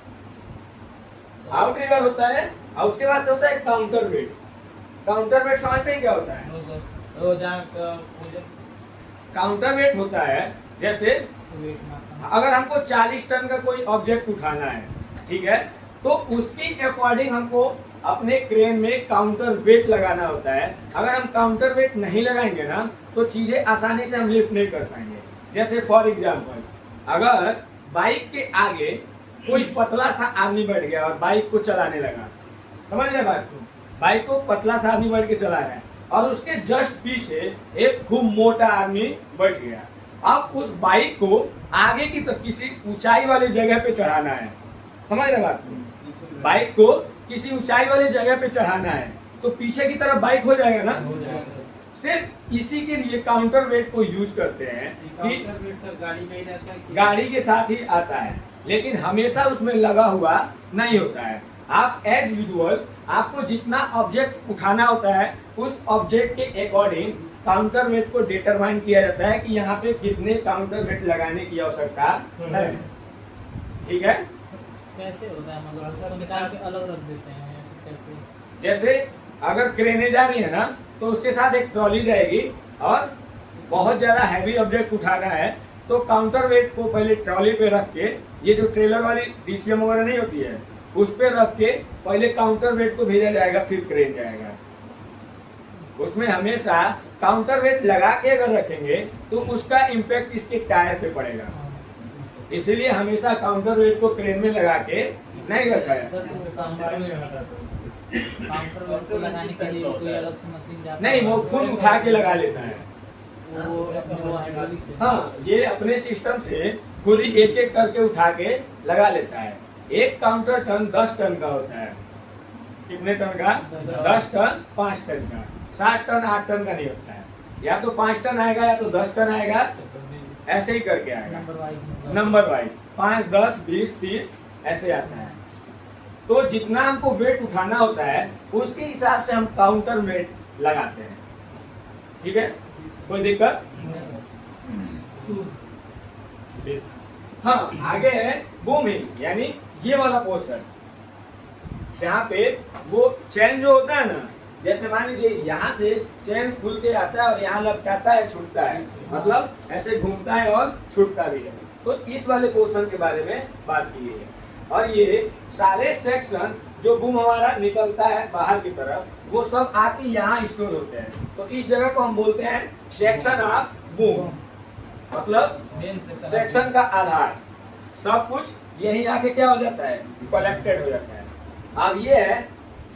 आउट ट्रिगर होता है और उसके बाद से होता है काउंटर वेट। काउंटर वेट समझते हैं क्या होता है? काउंटर वेट होता है जैसे अगर हमको 40 टन का कोई ऑब्जेक्ट उठाना है, ठीक है, तो उसकी अकॉर्डिंग हमको अपने क्रेन में काउंटर वेट लगाना होता है। अगर हम काउंटर वेट नहीं लगाएंगे ना तो चीजें आसानी से हम लिफ्ट नहीं कर पाएंगे। जैसे फॉर एग्जांपल, अगर बाइक के आगे कोई पतला सा आदमी बैठ गया और बाइक को चलाने लगा, समझ रहे बात को? बाइक को पतला सा आदमी बैठ के चला रहा है और उसके जस्ट पीछे एक खूब मोटा आदमी बैठ गया। अब उस बाइक को आगे की तरफ किसी ऊंचाई वाली जगह पे चढ़ाना है, समझ रहे बात को? बाइक को किसी ऊंचाई वाली जगह पे चढ़ाना है तो पीछे की तरफ बाइक हो जाएगा ना। सिर्फ इसी के लिए काउंटर वेट को यूज करते हैं कि गाड़ी के साथ ही आता है, लेकिन हमेशा उसमें लगा हुआ नहीं होता है। आप एज यूजुअल आपको जितना ऑब्जेक्ट उठाना होता है उस ऑब्जेक्ट के अकॉर्डिंग काउंटर वेट को डिटरमाइन किया जाता है कि यहाँ पे कितने काउंटर वेट लगाने की आवश्यकता है, ठीक है। कैसे होता है? मतलब निकाल के अलग रख देते हैं कैसे? जैसे अगर क्रेने जा रही है ना तो उसके साथ एक ट्रॉली रहेगी और बहुत ज्यादा हैवी ऑब्जेक्ट उठाना है तो काउंटर वेट को पहले ट्रॉली पे रख के, ये जो ट्रेलर वाली डीसीएम वगैरह नहीं होती है उस पे रख के पहले काउंटर वेट को भेजा जाएगा, फिर क्रेन जाएगा। उसमें हमेशा काउंटर वेट लगा के अगर रखेंगे तो उसका इम्पैक्ट इसके टायर पे पड़ेगा, इसीलिए हमेशा काउंटर वेट को क्रेन में लगा के नहीं रखा है। काउंटर वेट को लगाने के लिए कोई अलग से मशीन जाता नहीं, वो खुद उठा के लगा लेता है। वो हाइड्रोलिक से। हाँ, ये अपने सिस्टम से खुद ही एक एक करके उठा के लगा लेता है। एक काउंटर टन 10 टन का होता है। कितने टन का? 10 टन, 5 टन का। 7 टन 8 टन का नहीं होता है। या तो 5 टन आएगा या तो 10 टन आएगा, ऐसे ही करके आएगा नंबर वाइज। 5, 10, 20, 30 ऐसे आता है। तो जितना हमको वेट उठाना होता है उसके हिसाब से हम काउंटर वेट लगाते हैं, ठीक है, कोई दिक्कत? हाँ, आगे है बूमिंग, यानी ये वाला पोर्शन जहाँ पे वो चैन जो होता है ना, जैसे मान लीजिए यहाँ से चैन खुल के आता है और यहाँ लटकाता है, छूटता है, मतलब ऐसे घूमता है और छूटता भी है। तो इस वाले पोर्शन के बारे में बात की है। और ये सारे सेक्शन जो बूम हमारा निकलता है बाहर की तरफ, वो सब आके यहाँ स्टोर होते हैं। तो इस जगह को हम बोलते हैं सेक्शन ऑफ बूम, मतलब सेक्शन का आधार। सब कुछ यही आके क्या हो जाता है? कलेक्टेड हो जाता है। अब ये है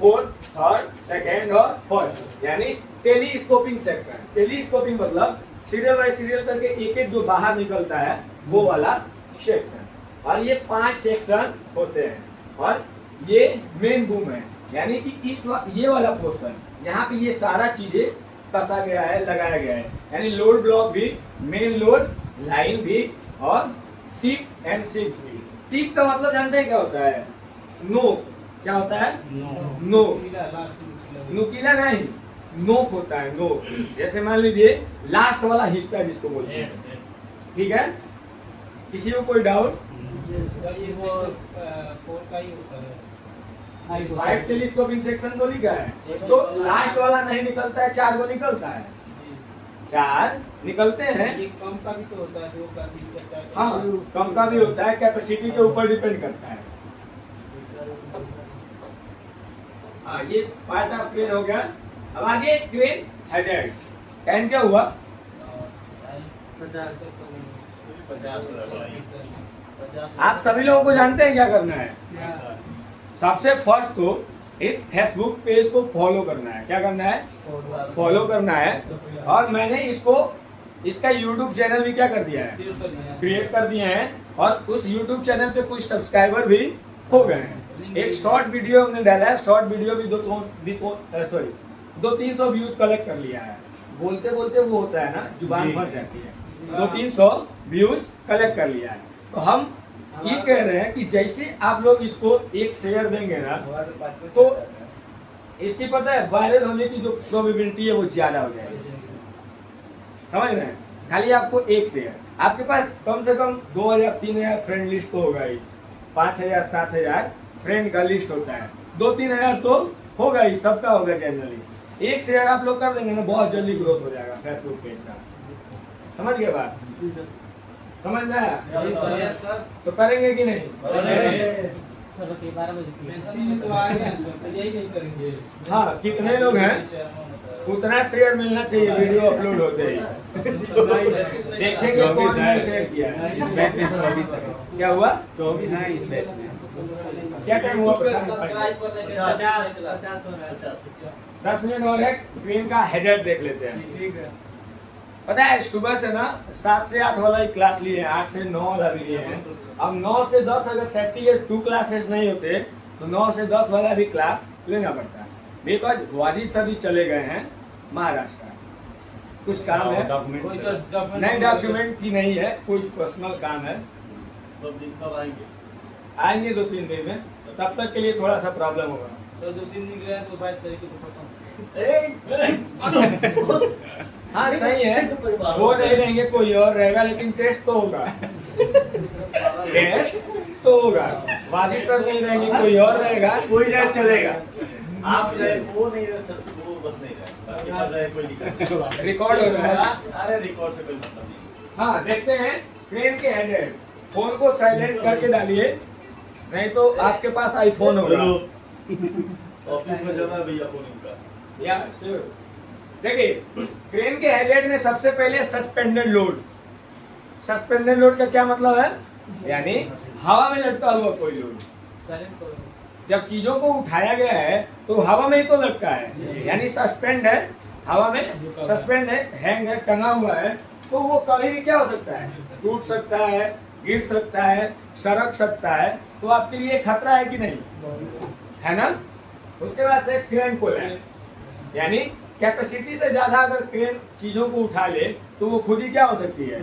4th, 3rd, 2nd और 1st, यानी टेलीस्कोपिंग सेक्शन। टेलीस्कोपिंग मतलब सीरियल बाय सीरियल करके एक एक जो बाहर निकलता है वो वाला सेक्शन। और ये 5 सेक्शन होते हैं और ये मेन बूम है, यानी कि ये वाला पोर्शन यहाँ पे ये सारा चीजें कसा गया है, लगाया गया है, यानी लोड ब्लॉक भी, मेन लोड लाइन भी और टिप एंड सिप्स भी। टिप का मतलब जानते हैं क्या होता है? नो। क्या होता है? नो, नुकीला नहीं, नोक होता है, नोक। जैसे मान लीजिए लास्ट वाला हिस्सा जिसको बोलते हैं, ठीक है। किसी को कोई डाउट? सर ये वो 4 का ही होता है। 5 टेलीस्कोपिक सेक्शन तो लिखा है, तो लास्ट वाला नहीं निकलता है, 4 को निकलता है, 4 निकलते हैं। ये कम का भी तो होता है, 2 का, 3 का, 4 का। हाँ, कम का भी होता है, कैपेसिटी के ऊपर डिपेंड करता है। हाँ, ये पार्ट ऑफ क्रेन हो गया। अब आगे क्रेन हेडेड। कैन क्या हुआ? 50 आप सभी लोगों को जानते हैं क्या करना है? सबसे फर्स्ट तो इस फेसबुक पेज को फॉलो करना है। क्या करना है? फॉलो करना है। और मैंने इसका यूट्यूब चैनल भी क्या कर दिया है? क्रिएट कर दिए हैं। और उस यूट्यूब चैनल पे कुछ सब्सक्राइबर भी हो गए हैं। एक शॉर्ट वीडियो हमने डाला है, शॉर्ट वीडियो भी 200-300 व्यूज कलेक्ट कर लिया है। बोलते बोलते वो होता है ना, जुबान भर जाती है। 200-300 व्यूज कलेक्ट कर लिया है। तो हम ये कह रहे हैं कि जैसे आप लोग इसको एक शेयर देंगे ना, तो इसकी पता है वायरल होने की जो प्रोबेबिलिटी है वो ज्यादा हो जाएगी। समझ रहे हैं? खाली आपको एक शेयर, आपके पास कम से कम 2000-3000 फ्रेंड लिस्ट तो होगा ही, 5000-7000 फ्रेंड का लिस्ट होता है, 2-3 हजार तो होगा ही, सबका होगा जनरली। एक शेयर आप लोग कर देंगे ना, बहुत जल्दी ग्रोथ हो जाएगा फेसबुक पेज का। समझ गए बात? समझ में आया? तो करेंगे कि नहीं? सर 12 बजे हाँ, कितने लोग हैं उतना शेयर मिलना चाहिए वीडियो अपलोड होते ही। देखेंगे कौन ने शेयर किया है। इस बैच में 24 है। क्या हुआ? 24 है इस बैच में। क्या टाइम हुआ? 10 मिनट और है। क्रेन का हेडर देख लेते हैं। ठीक है। पता है सुबह से ना 7 से 8 वाला ही क्लास लिए हैं, 8 से 9 वाला भी लिए हैं। अब 9 से 10 अगर सेफ्टी के 2 क्लासेस नहीं होते तो 9 से 10 वाला भी क्लास लेना पड़ता है। बिकॉज वाजिद सभी चले गए हैं महाराष्ट्र, कुछ काम है, नहीं डॉक्यूमेंट की नहीं है, कुछ पर्सनल काम है। तो दिन कब आएंगे? आएंगे 2-3 दिन में, तब तक के लिए थोड़ा सा प्रॉब्लम होगा। सर 2-3 दिन गया तो 22 तारीख को खत्म। हाँ सही है, वो नहीं रहेंगे, कोई और रहेगा, लेकिन टेस्ट तो होगा। टेस्ट तो होगा। वाजिद सर नहीं रहेंगे, कोई और रहेगा, कोई नहीं चलेगा। आप रहे वो नहीं रहे, वो बस नहीं रहे, बाकी सब रहे, कोई नहीं। रिकॉर्ड हो रहा है। अरे रिकॉर्ड से कोई मतलब नहीं। हाँ देखते हैं क्रेन के हेडेड। फोन को साइलेंट करके डालिए, नहीं तो आपके पास आईफोन होगा। ऑफिस में जाना है भैया फोन इनका। या श्योर। देखिए क्रेन के हेडेड में सबसे पहले सस्पेंडेड लोड। सस्पेंडेड लोड का क्या मतलब है? यानी हवा में लटका हुआ कोई लोड। साइलेंट करो। जब चीजों को उठाया गया है तो हवा में ही तो लटका है, यानी सस्पेंड है, हवा में सस्पेंड है, हैंग है, टंगा हुआ है। तो वो कभी भी क्या हो सकता है? टूट सकता है, गिर सकता है, सरक सकता है। तो आपके लिए खतरा है कि नहीं? है ना? उसके बाद से क्रेन कोलैप्स, यानी कैपेसिटी से ज्यादा अगर क्रेन चीजों को उठा ले तो वो खुद ही क्या हो सकती है?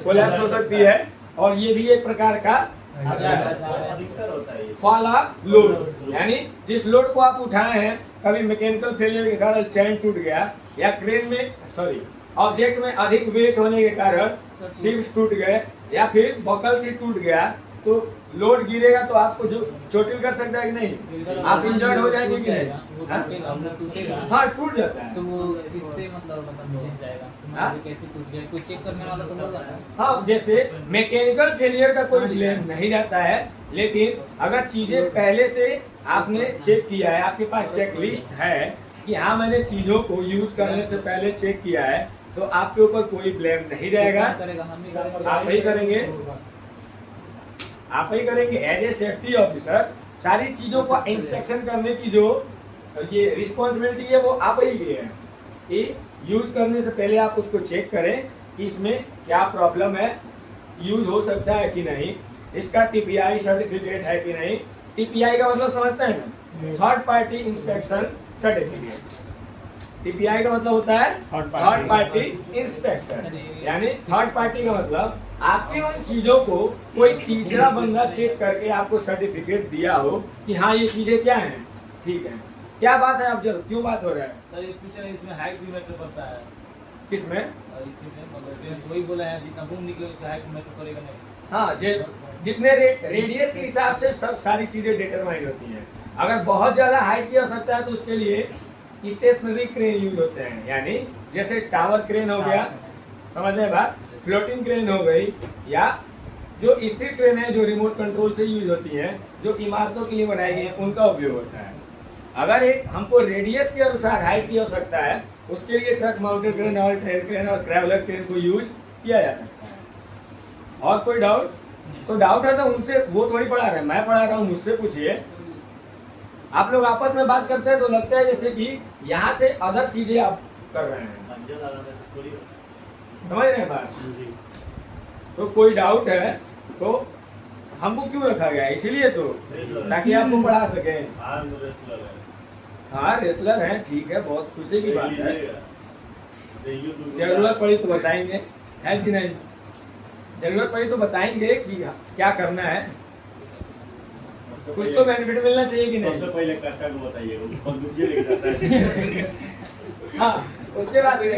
कोलैप्स हो सकती है। और ये भी एक प्रकार का अधिकतर होता है ये। फॉल ऑफ लोड, यानी जिस लोड को आप उठाए हैं, कभी मैकेनिकल फेलियर के कारण चैन टूट गया, या क्रेन में ऑब्जेक्ट में अधिक वेट होने के कारण शिप्स टूट गए, या फिर बकल से टूट गया, तो लोड गिरेगा तो आपको जो चोटिल कर सकता है कि नहीं? आप इंजर्ड हो जाएंगे कि नहीं? हाँ टूट जाता है। तो वो किस पे मतलब मिल जाएगा? हाँ? कैसे टूट गया? कोई चेक करने वाला तो होगा ना? हाँ, जैसे मैकेनिकल फेलियर का कोई ब्लेम नहीं रहता है, लेकिन अगर चीजें पहले से आपने चेक किया है, आपके पास चेक लिस्ट है कि हाँ मैंने चीजों को यूज करने से पहले चेक किया है, तो आपके ऊपर कोई ब्लेम नहीं रहेगा। करेगा, हम ही करेंगे। आप ही करेंगे, आप ही करेंगे एज ए सेफ्टी ऑफिसर। सारी चीजों को इंस्पेक्शन करने की जो ये रिस्पॉन्सिबिलिटी है वो आप ही की है। कि यूज करने से पहले आप उसको चेक करें कि इसमें क्या प्रॉब्लम है, यूज हो सकता है कि नहीं, इसका टीपीआई सर्टिफिकेट है कि नहीं। टीपीआई का मतलब समझते हैं ना? Third party inspection certificate. TPI का मतलब होता है थर्ड पार्टी इंस्पेक्शन, यानी थर्ड पार्टी का मतलब आपकी उन चीजों को कोई तीसरा बंदा चेक करके आपको सर्टिफिकेट दिया हो कि हाँ ये चीजें क्या हैं, ठीक है। क्या बात है आप चलो क्यों बात हो रहा है सर ये पूछा है इसमें हाइट भी मैटर करता है किसमें? इसी में मतलब वही बोला है जितना बूम निकले उसका हाइट मैटर करेगा नहीं। हाँ जितने रेडियस के हिसाब से सब सारी चीजें डिटरमाइन होती हैं। अगर बहुत ज्यादा हाइट की आवश्यकता है तो उसके लिए स्टेशनरी क्रेन यूज होते हैं, यानी जैसे टावर क्रेन हो गया, समझ रहे हैं बात, फ्लोटिंग क्रेन हो गई, या जो स्थिर क्रेन है जो रिमोट कंट्रोल से यूज होती है, जो इमारतों के लिए बनाई गई है, उनका उपयोग होता है। अगर एक हमको रेडियस के अनुसार हाइट की आवश्यकता है, उसके लिए ट्रक माउंटेड क्रेन और ट्रेन क्रेन और ट्रैवलर क्रेन को यूज किया जा सकता है। और कोई डाउट? तो डाउट है तो उनसे, वो थोड़ी पढ़ा रहे हैं, मैं पढ़ा रहा हूँ, मुझसे पूछिए। आप लोग आपस में बात करते हैं तो लगता है जैसे कि यहाँ से अदर चीजें आप कर रहे हैं, समझ रहे हैं बात? तो कोई डाउट है तो हमको क्यों रखा गया है? इसीलिए तो, ताकि आपको पढ़ा सके। हाँ रेसलर है, ठीक है, बहुत खुशी की बात है। जरूरत पड़ी तो बताएंगे, है कि नहीं? जरूरत पड़ी तो बताएंगे कि क्या करना है, कुछ तो बेनिफिट मिलना चाहिए कि नहीं? सबसे पहले काका को बताइए, वो दूसरे लेके जाता है। हाँ, उसके बाद से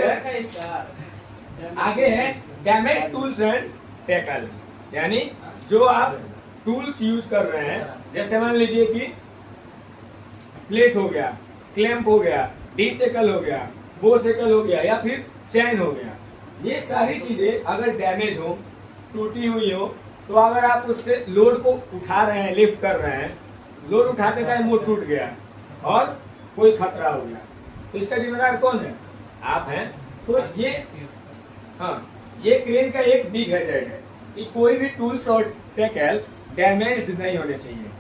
आगे है डैमेज टूल्स एंड टैकल्स, यानी जो आप टूल्स यूज कर रहे हैं, जैसे मान लीजिए कि प्लेट हो गया, क्लैंप हो गया, डी सेकल हो गया, बो सेकल हो गया, या फिर चैन हो गया, ये सारी चीजें अगर डैमेज हो, टूटी हुई हो, तो अगर आप उससे लोड को उठा रहे हैं, लिफ्ट कर रहे हैं, लोड उठाते टाइम वो टूट गया और कोई खतरा हो गया, तो इसका जिम्मेदार कौन है? आप हैं। तो ये, हाँ, ये क्रेन का एक बिग हेडेड है कि कोई भी टूल्स और टैकल्स डैमेज्ड नहीं होने चाहिए।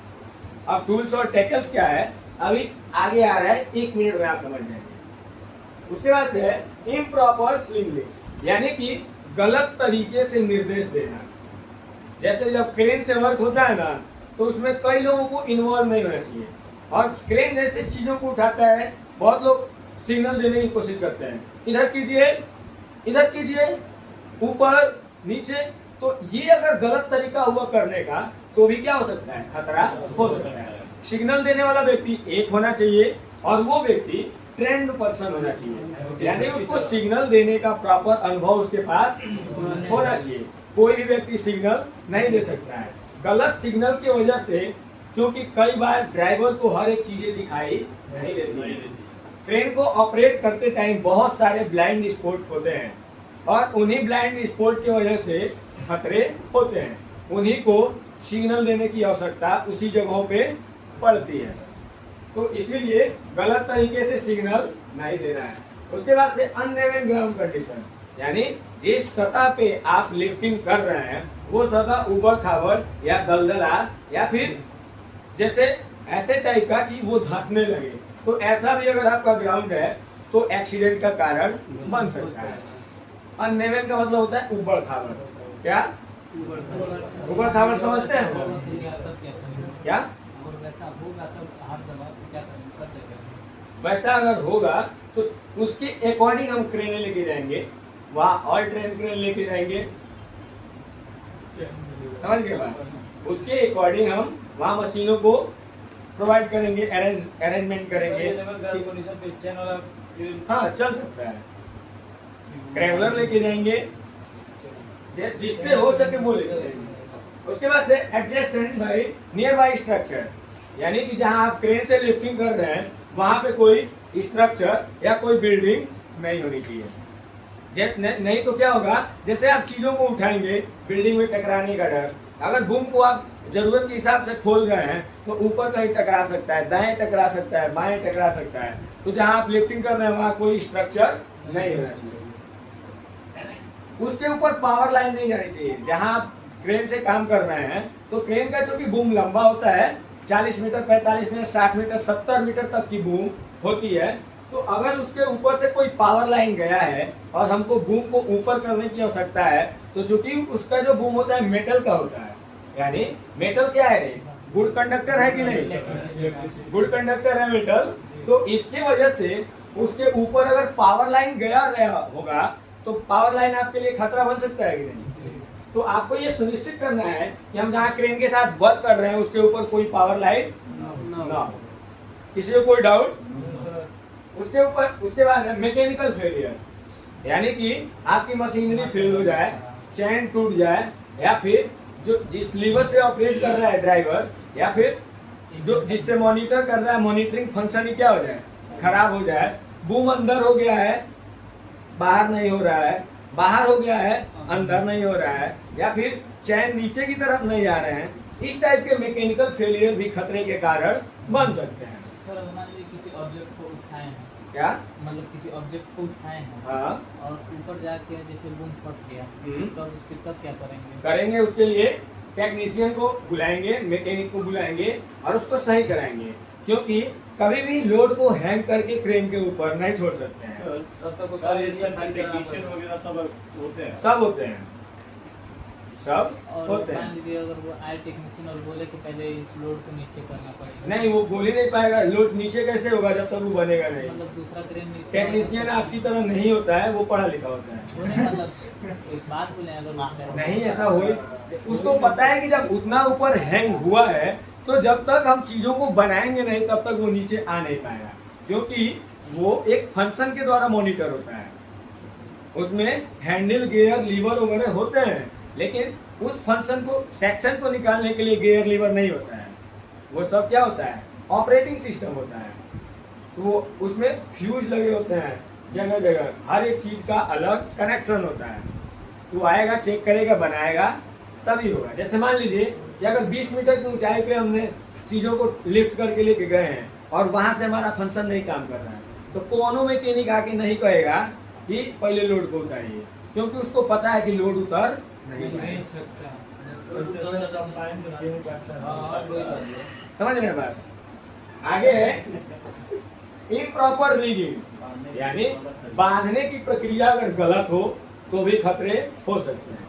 अब टूल्स और टैकल्स क्या है अभी आगे आ रहा है, 1 मिनट में आप समझ जाएंगे। उसके बाद से है इम्प्रॉपर स्विंगलिंग, यानी कि गलत तरीके से निर्देश देना। जैसे जब क्रेन से वर्क होता है ना, तो उसमें कई लोगों को इन्वॉल्व नहीं होना चाहिए, और क्रेन जैसे चीजों को उठाता है, बहुत लोग सिग्नल देने की कोशिश करते हैं, इधर कीजिए, इधर कीजिए, ऊपर नीचे, तो ये अगर गलत तरीका हुआ करने का तो भी क्या हो सकता है? खतरा हो सकता है। सिग्नल देने वाला व्यक्ति एक होना चाहिए और वो व्यक्ति ट्रेंड पर्सन होना चाहिए, यानी उसको सिग्नल देने का प्रॉपर अनुभव उसके पास होना चाहिए। कोई भी व्यक्ति सिग्नल नहीं दे सकता है गलत सिग्नल की वजह से, क्योंकि कई बार ड्राइवर को हर एक चीजें दिखाई नहीं देती। ट्रेन को ऑपरेट करते टाइम बहुत सारे ब्लाइंड स्पॉट होते हैं, और उन्हीं ब्लाइंड स्पॉट की वजह से खतरे होते हैं, उन्हीं को सिग्नल देने की आवश्यकता उसी जगहों पे पड़ती है। तो इसीलिए गलत तरीके से सिग्नल नहीं देना है। उसके बाद से अनइवन ग्राउंड कंडीशन, यानी जिस सतह पे आप लिफ्टिंग कर रहे हैं वो सतह ऊबड़ खाबड़ या दलदला, या फिर जैसे ऐसे टाइप का कि वो धंसने लगे, तो ऐसा भी अगर आपका ग्राउंड है तो एक्सीडेंट का कारण बन सकता है। अनइवन का मतलब होता है ऊबड़ खाबड़। क्या ऊबड़ खाबड़ समझते हैं क्या? वैसा अगर होगा तो उसके अकॉर्डिंग हम क्रेन लेके जाएंगे, वहाँ ऑल ट्रेन क्रेन लेके जाएंगे, समझ गए बात? उसके अकॉर्डिंग हम वहाँ मशीनों को प्रोवाइड करेंगे, अरेंजमेंट करेंगे। कंडीशन पे चैन वाला हाँ चल सकता है, ट्रैवलर लेके जाएंगे, जिससे हो सके वो लेके जाएंगे। उसके बाद से adjacent by near by structure, यानी कि जहाँ आप क्रेन से लिफ्टिंग कर रहे हैं वहाँ पे कोई स्ट्रक्चर या कोई बिल्डिंग नहीं होनी चाहिए। नहीं तो क्या होगा, जैसे आप चीज़ों को उठाएंगे, बिल्डिंग में टकराने का डर, अगर बूम को आप जरूरत के हिसाब से खोल रहे हैं तो ऊपर कहीं टकरा सकता है, दाएं टकरा सकता है, बाएं टकरा सकता है। तो जहाँ आप लिफ्टिंग कर रहे हैं वहाँ कोई स्ट्रक्चर नहीं होना चाहिए। उसके ऊपर पावर लाइन नहीं जानी चाहिए। जहाँ आप क्रेन से काम कर रहे हैं तो क्रेन का चूंकि बूम लंबा होता है, 40 मीटर, 45 मीटर, 60 मीटर, 70 मीटर तक की बूम होती है, तो अगर उसके ऊपर से कोई पावर लाइन गया है और हमको बूम को ऊपर करने की आवश्यकता है, तो चूंकि उसका जो बूम होता है मेटल का होता है, यानी मेटल क्या है, गुड कंडक्टर है कि नहीं? गुड कंडक्टर है मेटल। तो इसकी वजह से उसके ऊपर अगर पावर लाइन गया होगा तो पावर लाइन आपके लिए खतरा बन सकता है कि नहीं? तो आपको ये सुनिश्चित करना है कि हम जहाँ क्रेन के साथ वर्क कर रहे हैं उसके ऊपर कोई पावर लाइन ना हो। किसी को कोई डाउट? उसके बाद है मैकेनिकल फेलियर, यानी कि आपकी मशीनरी फेल हो जाए, चैन टूट जाए, या फिर जो जिस लीवर से ऑपरेट कर रहा है ड्राइवर, या फिर जो जिससे मॉनिटर कर रहा है, मॉनिटरिंग फंक्शन ही क्या हो जाए, खराब हो जाए। बूम अंदर हो गया है, बाहर नहीं हो रहा है, बाहर हो गया है, अंदर नहीं हो रहा है, या फिर चैन नीचे की तरफ नहीं आ रहे हैं। इस टाइप के मैकेनिकल फेलियर भी खतरे के कारण बन सकते हैं। सर मान लीजिए किसी ऑब्जेक्ट को उठाए हैं, क्या? मतलब किसी ऑब्जेक्ट को उठाए हैं हाँ, और ऊपर जाके जैसे बूम फंस गया, तब उसके तब क्या करेंगे? करेंगे उसके लिए टेक्नीशियन को बुलाएंगे, मैकेनिक को बुलाएंगे और उसको सही कराएंगे, क्योंकि कभी भी लोड को हैंग करके क्रेन के ऊपर नहीं छोड़ सकते हैं। तब तक वो सर सारे इसका चीज़ें टेक्नीशियन वगैरह सब होते हैं। सब होते हैं, सब और होते मान हैं। लीजिए अगर वो आए टेक्नीशियन और बोले कि पहले इस लोड को नीचे करना पड़ेगा, नहीं, वो बोल ही नहीं पाएगा। लोड नीचे कैसे होगा जब तक वो बनेगा नहीं। मतलब दूसरा क्रेन नहीं टेक्नीशियन आपकी तरह नहीं होता है, वो पढ़ा लिखा होता है। वो नहीं, मतलब एक बात बोले अगर उसका नहीं ऐसा हो, उसको पता है कि जब उतना ऊपर हैंग हुआ है तो जब तक हम चीजों को बनाएंगे नहीं तब तक वो नीचे आ नहीं पाएगा, क्योंकि वो एक फंक्शन के द्वारा मॉनिटर होता है। उसमें हैंडल, गियर, लीवर वगैरह होते हैं, लेकिन उस फंक्शन को, सेक्शन को निकालने के लिए गियर लीवर नहीं होता है। वो सब क्या होता है, ऑपरेटिंग सिस्टम होता है। तो वो उसमें फ्यूज लगे होते हैं जगह जगह, हर एक चीज का अलग कनेक्शन होता है। तो आएगा, चेक करेगा, बनाएगा, तभी होगा। जैसे मान लीजिए कि अगर 20 मीटर की ऊंचाई पे हमने चीज़ों को लिफ्ट करके लेके गए हैं और वहां से हमारा फंक्शन नहीं काम कर रहा है, तो कोनो मैकेनिक आके नहीं कहेगा कि पहले लोड को उतारिए, क्योंकि उसको पता है कि लोड उतर नहीं सकता। समझ रहे हैं बात? आगे है इम्प्रॉपर रिगिंग, यानी बांधने की प्रक्रिया अगर गलत हो तो भी खतरे हो सकते हैं।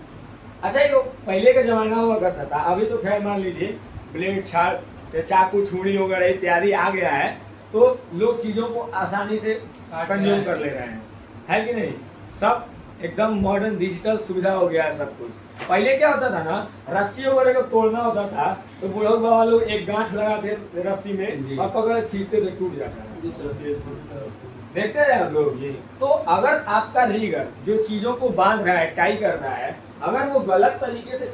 अच्छा, ये पहले का जमाना हुआ करता था, अभी तो खैर मान लीजिए ब्लेड, छाड़, चाकू, छुरी वगैरह इत्यादि आ गया है, तो लोग चीज़ों को आसानी से कंज्यूम कर ले रहे हैं, है कि नहीं? सब एकदम मॉडर्न डिजिटल सुविधा हो गया है सब कुछ। पहले क्या होता था ना, रस्सी वगैरह को तोड़ना होता था तो बुढ़ऊ बाबा लोग एक गांठ लगाते रस्सी में और पकड़ खींचते थे, टूट जाता था। देखते हैं आप लोग। तो अगर आपका रीगर जो चीजों को बांध रहा है, टाई कर रहा है, अगर वो गलत तरीके से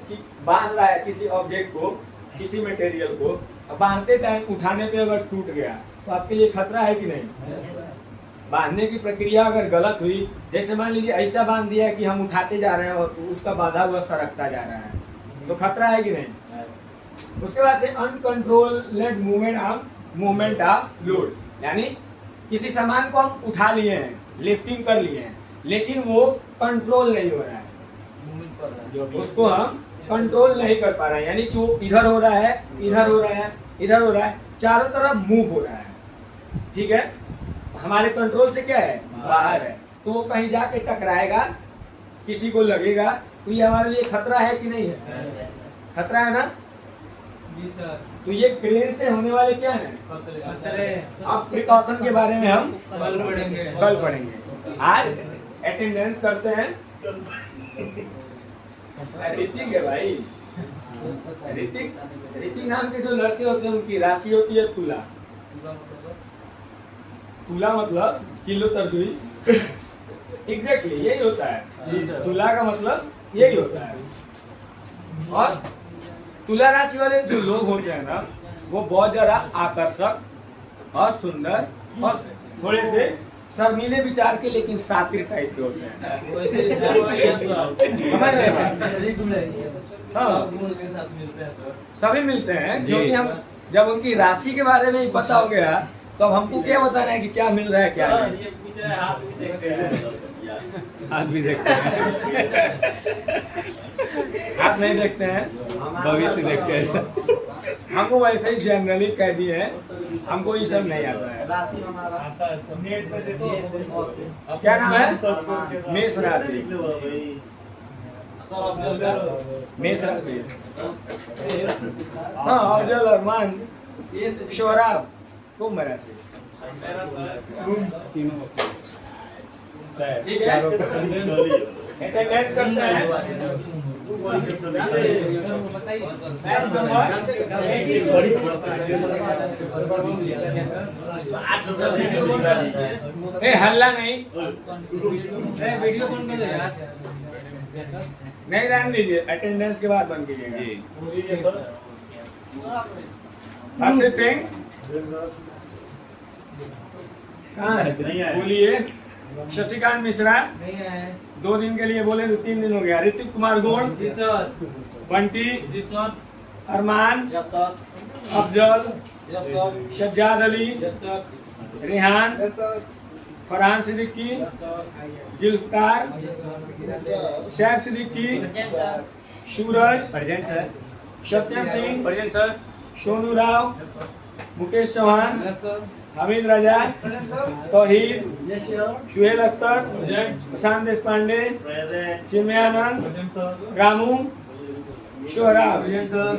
बांध रहा है किसी ऑब्जेक्ट को, किसी मटेरियल को, बांधते टाइम उठाने पे अगर टूट गया तो आपके लिए खतरा है कि नहीं? बांधने की प्रक्रिया अगर गलत हुई, जैसे मान लीजिए ऐसा बांध दिया है कि हम उठाते जा रहे हैं और उसका बांधा हुआ सरकता जा रहा है, तो खतरा है कि नहीं? उसके बाद से अनकंट्रोल्ड मूवमेंट ऑफ लोड, यानी किसी सामान को हम उठा लिए हैं, लिफ्टिंग कर लिए हैं, लेकिन वो कंट्रोल नहीं हो रहा है, मूवमेंट कर रहा है, उसको हम कंट्रोल नहीं कर पा रहे हैं, यानी कि वो इधर हो रहा है, इधर हो रहा है, इधर हो रहा है, चारों तरफ मूव हो रहा है, ठीक है, हमारे कंट्रोल से क्या है, बाहर है, तो वो कहीं जाके टकराएगा, किसी को लगेगा, तो ये हमारे लिए खतरा है कि नहीं है? खतरा है ना? जी सर। तो ये क्रेन से होने वाले क्या हैं? खतरे। अब प्रिकॉशन के बारे में हम कल पढ़ेंगे। कल पढ़ेंगे। आज अटेंडेंस करते हैं। ऋतिक है भाई, ऋतिक नाम के जो लड़के होते हैं उनकी राशि होती है तुला। तुला मतलब किलो तरजुई, एग्जैक्टली यही होता है। तुला का मतलब यही होता है। और तुला राशि वाले जो लोग होते हैं ना, वो बहुत ज्यादा आकर्षक और सुंदर और थोड़े से शर्मीले विचार के, लेकिन सातिर टाइप के होते हैं। वैसे समझ रहे हैं? हाँ, गुण के साथ मिलते हैं सर। सभी मिलते हैं, क्योंकि हम जब उनकी राशि के बारे में ही पता हो गया तो अब हमको क्या बताना है कि क्या मिल रहा है क्या सर, नहीं। ये पूछ रहे हैं, आप भी देखते हैं। आज भी देखते हैं। आप नहीं देखते हैं, भविष्य देखते हैं। हमको वैसे ही जनरली कह दिए हैं, हमको ये सब नहीं आता है। राशि हमारा आता है सब। नेट पे देखो, ये क्या नाम है? सर्च करके मेष राशि। लिख लो भाई। सर ऑब्जर्व करो। मेष राशि, हाँ, अफजल रहमान, शोहराब, कुंभ राशि। ठीक है, चलिए। अटेंडेंस करते हैं। Batch number 80। ए हल्ला नहीं, वीडियो कौन कर रहा है? नहीं रहने दीजिए, अटेंडेंस के बाद बंद कीजिएगा। हर्षित सिंह कहाँ है? नहीं है। बोलिए। शशिकांत मिश्रा नहीं है 2 दिन के लिए बोले तो 3 दिन हो गया। ऋतिक कुमार गोड़, जी सर। बंटी, जी sir. Arman, yes sir. Afzal, yes sir. Shazad Ali, yes sir. Rehan, yes sir. Farhan Siddiqui, yes sir. Zulfikar, yes sir. Saif Siddiqui, present sir. Suraj, present sir. Satyam Singh, present sir. Sonu Rao, Mukesh Chauhan, yes sir. Hamid Raja, Tauheed, yes sir. Suhail Akhtar, Prashant Deshpande, present. Chinmayanand, present sir. Ramu, Sohrab, present sir.